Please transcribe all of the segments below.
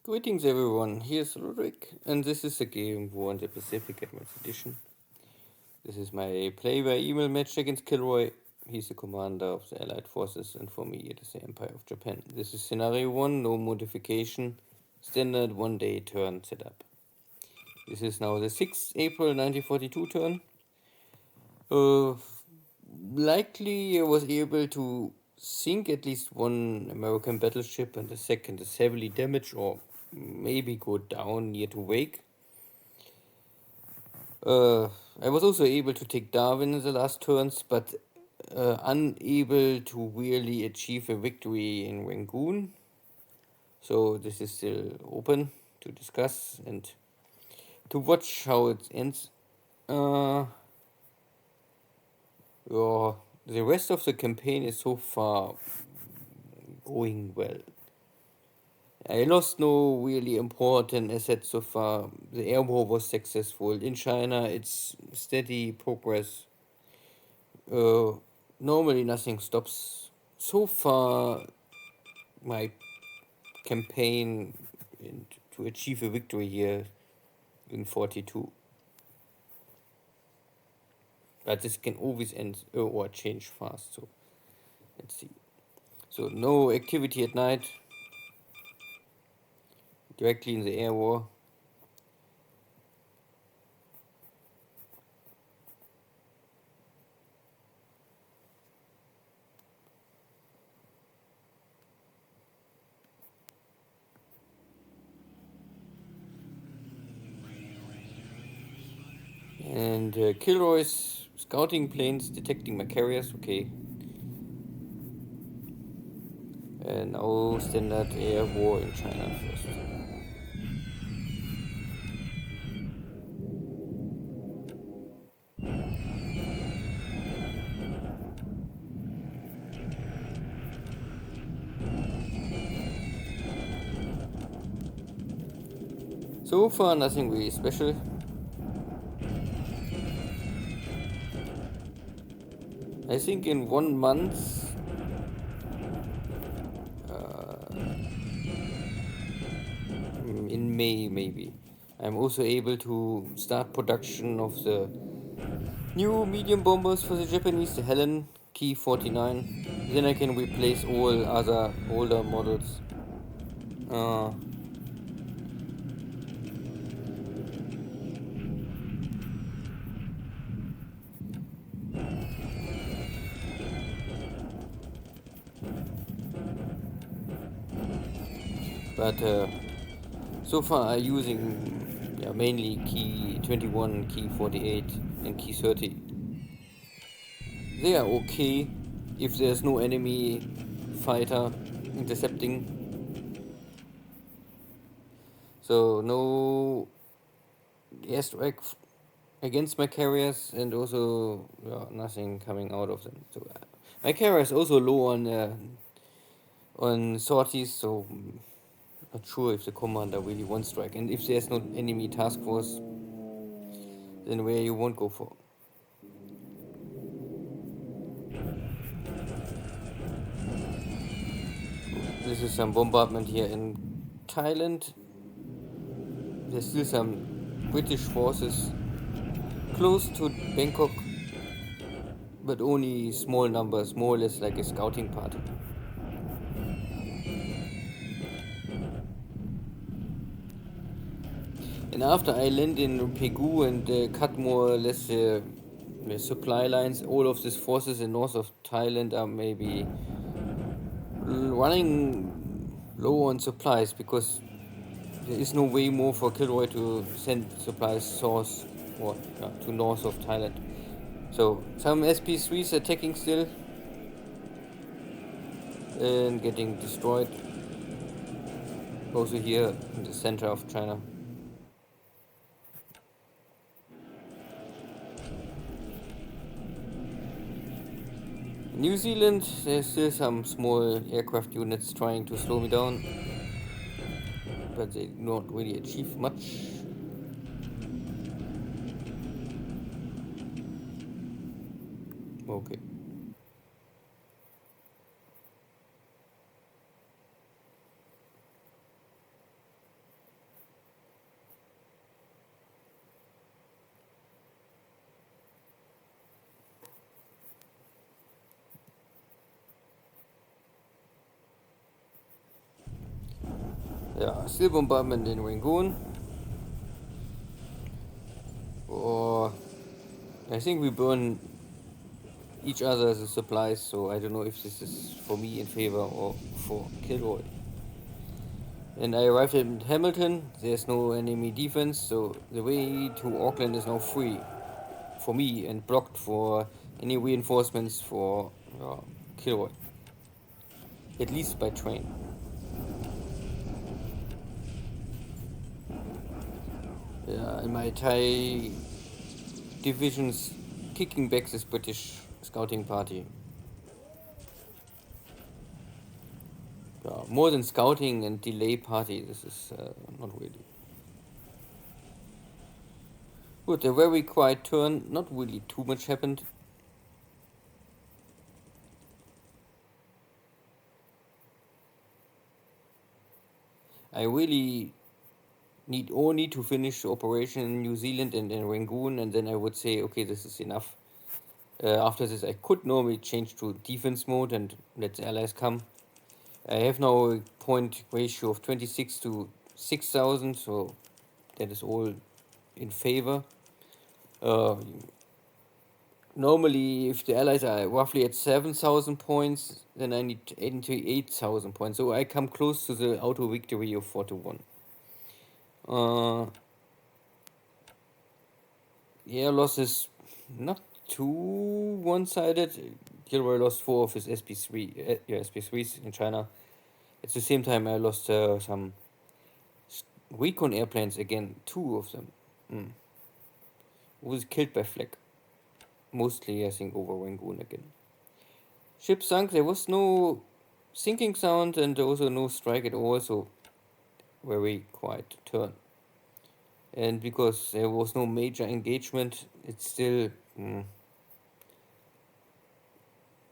Greetings everyone, here's Lodrik, and this is the game War in the Pacific Advanced Edition. This is my play by email match against KilRoy. He's the commander of the Allied forces, and for me it is the Empire of Japan. This is scenario 1, no modification, standard 1-day turn setup. This is now the 6th April 1942 turn. Likely I was able to sink at least one American battleship, and the second is heavily damaged or maybe go down near to Wake. I was also able to take Darwin in the last turns, but unable to really achieve a victory in Rangoon. So this is still open to discuss and to watch how it ends. The rest of the campaign is so far going well. I lost no really important assets so far. The air war was successful. In China, it's steady progress. Normally nothing stops. So far, my campaign to achieve a victory here in 42. But this can always end or change fast, so let's see. So no activity at night. Directly in the air war. And KilRoy's scouting planes detecting my carriers, okay. And now standard air war in China first. So far nothing really special. I think in 1 month in May maybe I'm also able to start production of the new medium bombers for the Japanese, the Helen Key 49. Then I can replace all other older models. But so far I'm using mainly Key 21, Key 48 and Key 30. They are okay if there's no enemy fighter intercepting. So no airstrike against my carriers, and also nothing coming out of them. So my carrier is also low on sorties, so not sure if the commander really wants strike, and if there's no enemy task force, then where you won't go for. This is some bombardment here in Thailand. There's still some British forces close to Bangkok, but only small numbers, more or less like a scouting party. And after I land in Pegu and cut more or less the supply lines, all of these forces in north of Thailand are maybe running low on supplies, because there is no way more for KilRoy to send supplies source or to north of Thailand. So some SP3s attacking still and getting destroyed. Also here in the center of China. New Zealand, there's still some small aircraft units trying to slow me down, but they do not really achieve much. Okay. Yeah, still bombardment in Rangoon. Or I think we burn each other's supplies, so I don't know if this is for me in favor or for KilRoy. And I arrived in Hamilton, there's no enemy defense, so the way to Auckland is now free for me and blocked for any reinforcements for KilRoy, at least by train. Yeah, in my Thai divisions kicking back this British scouting party. More than scouting and delay party, this is not really. Good, a very quiet turn, not really too much happened. I really need to finish the operation in New Zealand and in Rangoon, and then I would say, okay, this is enough. After this, I could normally change to defense mode and let the allies come. I have now a point ratio of 26 to 6,000, so that is all in favor. Normally, if the allies are roughly at 7,000 points, then I need 8,000 points. So I come close to the auto victory of 4 to 1. Yeah, loss is not too one-sided. KilRoy lost 4 of his SP3s in China. At the same time, I lost some recon airplanes again, 2 of them. Was killed by flak. Mostly, I think, over Rangoon again. Ship sunk, there was no sinking sound and also no strike at all, so very quiet turn. And because there was no major engagement, it's still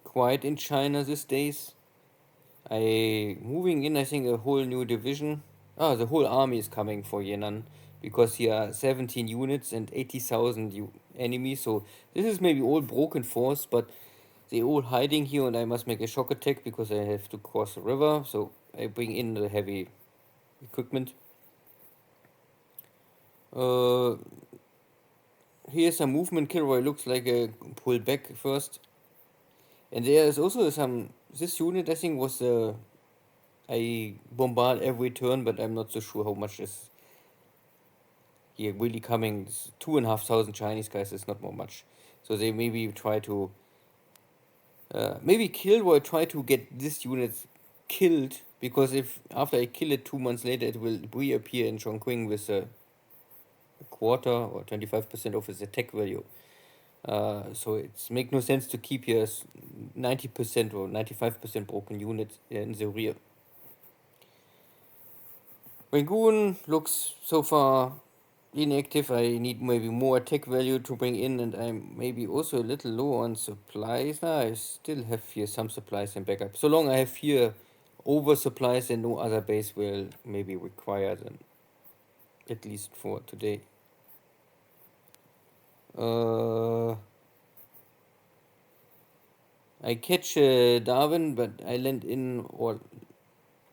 quiet in China these days. Moving in, I think, a whole new division. The whole army is coming for Yan'an because here are 17 units and 80,000 enemies. So this is maybe all broken force, but they all hiding here, and I must make a shock attack because I have to cross the river. So I bring in the heavy equipment. Here's some movement. KilRoy looks like a pull back first, and there is also some. This unit, I think, was I bombard every turn, but I'm not so sure how much is here really coming. 2,500 Chinese guys is not more much, so they maybe try to. Maybe KilRoy try to get this unit killed, because if after I kill it 2 months later, it will reappear in Chongqing with a quarter or 25% of its attack value. So it's make no sense to keep here 90% or 95% broken units in the rear. Rangoon looks so far inactive. I need maybe more attack value to bring in, and I'm maybe also a little low on supplies. I still have here some supplies and backup. So long I have here over supplies, and no other base will maybe require them, at least for today. I catch Darwin, but I land in or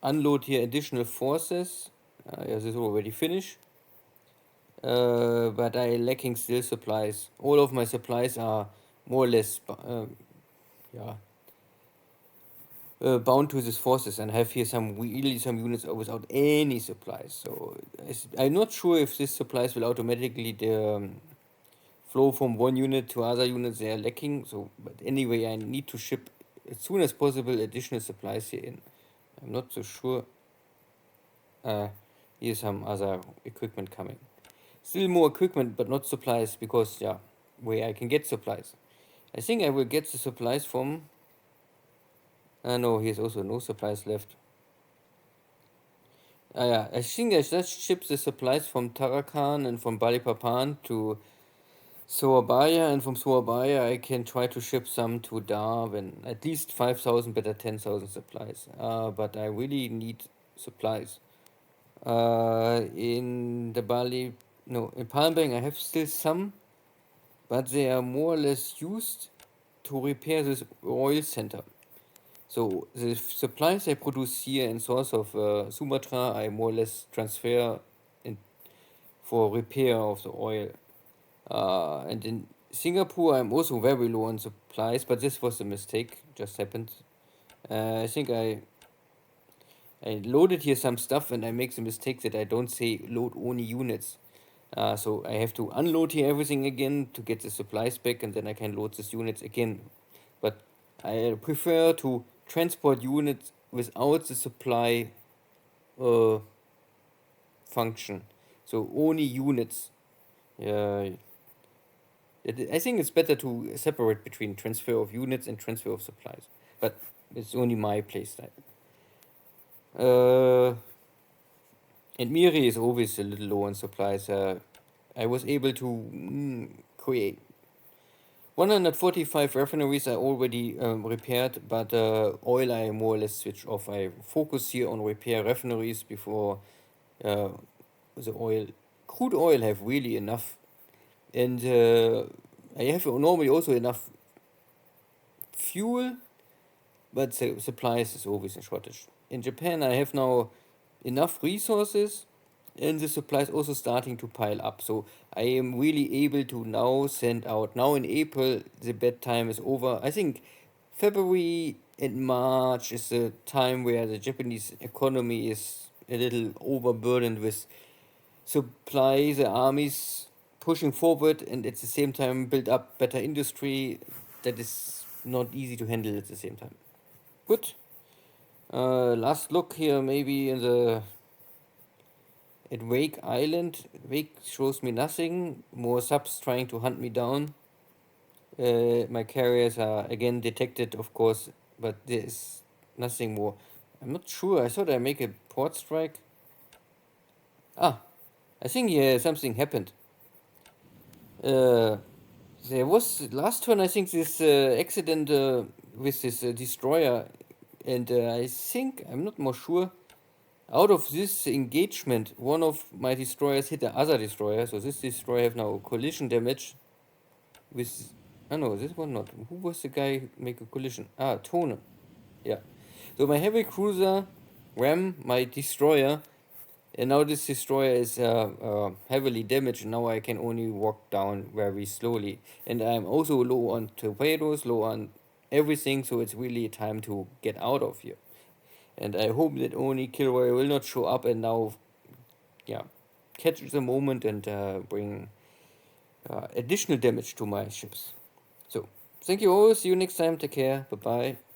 unload here additional forces. This is already finished. But I lacking still supplies. All of my supplies are more or less bound to these forces, and have here some units without any supplies. So I'm not sure if these supplies will automatically flow from one unit to other units they are lacking. So, but anyway, I need to ship as soon as possible additional supplies here in. I'm not so sure. Here's some other equipment coming. Still more equipment, but not supplies, because where I can get supplies. I think I will get the supplies from. No, here's also no supplies left. I think I just ship the supplies from Tarakan and from Balikpapan to Surabaya, and from Surabaya I can try to ship some to Darwin. At least 5,000, better 10,000 supplies. But I really need supplies. In Palembang I have still some, but they are more or less used to repair this oil center. So the supplies I produce here in source of Sumatra, I more or less transfer in, for repair of the oil. And in Singapore, I'm also very low on supplies, but this was a mistake, just happened. I think I loaded here some stuff and I make the mistake that I don't say load only units. So I have to unload here everything again to get the supplies back, and then I can load these units again. But I prefer to transport units without the supply uh, function. So only units. Yeah, I think it's better to separate between transfer of units and transfer of supplies. But it's only my playstyle. And Miri is always a little low on supplies. I was able to create 145 refineries I already repaired, but oil I more or less switched off. I focus here on repair refineries before uh, the oil. Crude oil have really enough, and I have normally also enough fuel, but the supplies is always in shortage. In Japan, I have now enough resources, and the supplies also starting to pile up. So I am really able to now send out. Now in April, the bad time is over. I think February and March is the time where the Japanese economy is a little overburdened with supply. The armies pushing forward and at the same time build up better industry. That is not easy to handle at the same time. Good. Last look here, maybe in the at Wake Island. Wake shows me nothing. More subs trying to hunt me down. My carriers are again detected, of course, but there is nothing more. I'm not sure. I thought I make a port strike. Ah, I think yeah, something happened. There was last turn. I think this accident with this destroyer, and I think I'm not more sure. Out of this engagement, one of my destroyers hit the other destroyer, so this destroyer have now collision damage with... Oh no, this one not. Who was the guy who make a collision? Ah, Tone. Yeah. So my heavy cruiser ram my destroyer, and now this destroyer is heavily damaged, and now I can only walk down very slowly. And I'm also low on torpedoes, low on everything, so it's really time to get out of here. And I hope that only KilRoy will not show up and now, yeah, catch the moment and bring additional damage to my ships. So, thank you all. See you next time. Take care. Bye bye.